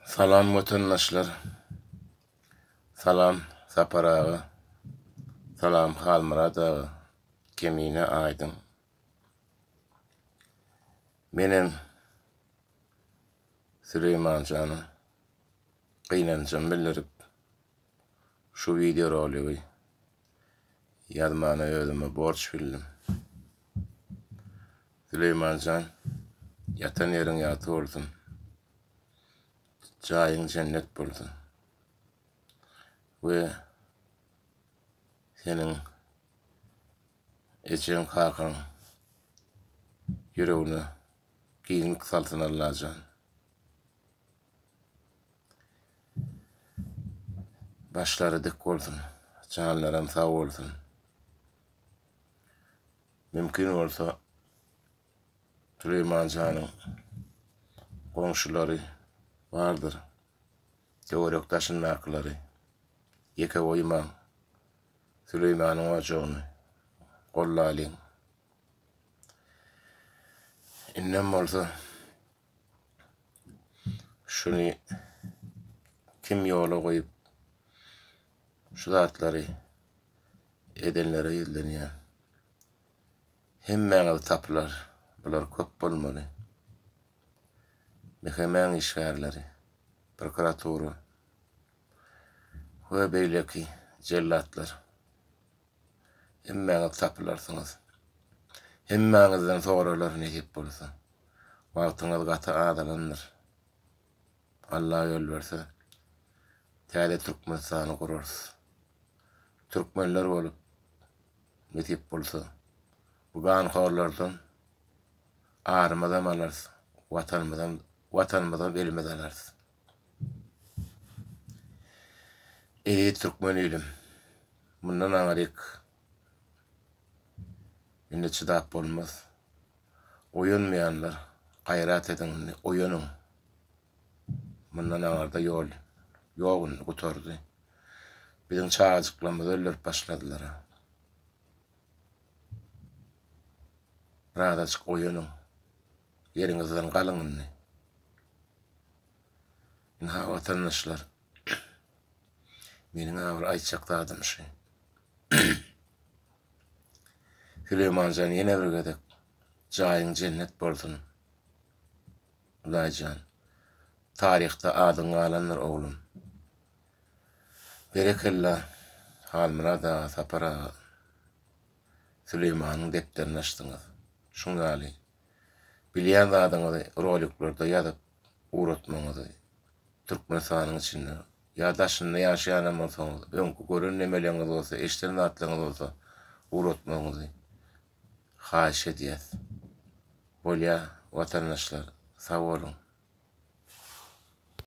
Salam vatandaşlar. Salam Sapar ağa. Salam Halmurad ağa. Kemine aydın. Benim Süleyman canım kıynancam bildirip şu video rolü yazmana özüme borç bildim. Süleyman can yatan yerin yatı olsun. Cayın cennet bulsun. Ve senin için kalkan yüreğini giyin kısaltın Allah can. Başları dik olsun. Canlarım sağ olsun. Mümkün olsa Süleyman canın komşuları vardır. Doğruk taşınmakları. Yeke oyman Süleyman'ın ocağını kollalıyın. İnnem olsa şunu kim yola koyup şu zatları edenlere izleniyor. Hemmeğe taplar. Bular köp bolmaly. Mehemen işgärleri, prokuratura we beýleki jellatlar. Hemmeňe tapylarsynız. Hemmeňizden soralar nähip bolsa. Wagtyňyz gata adalandyr. Allah ýol berse, täze Türkmenistany gurarys. Türkmenler bolup nähip bolsa, bu ganharlardan armadan alarsy, vatanymyzdan belmeden alarsy. Türkmen elim. Bundan aňaryk indi çydap bolmaz. Oýanmaýanlar gaýrat edin, oýanyň. Bundan aňarda ýol ýogyny gutardy. Biziň çağajyklarymyz öldürip başladylar. Radaçyk oýanyň. Yeriňizden galyňyny. Ha vatandaşlar. Meniň agir aýtjakdadym şu. Süleyman can ýene bir gedek jaýyň cennet bolsun. Ulayjan. Taryhda adyň galanlar oglum. Berekella Halmurad ağa, Sapar ağa. Süleymanyň depderini açdyňyz. Şuňaly. Bilýän zadyňyzy roliklarda ýazyp uğratmaňyzy. Türkmenistanyň içinde ýa-daşynda ýaşaýan bolsaňyz, öňkü gören nemeleňiz bolsa, eşiten zatlaryňyz bolsa, uğratmaňyzy haýyş edýäs. Bolýa vatandaşlar, sag bolun.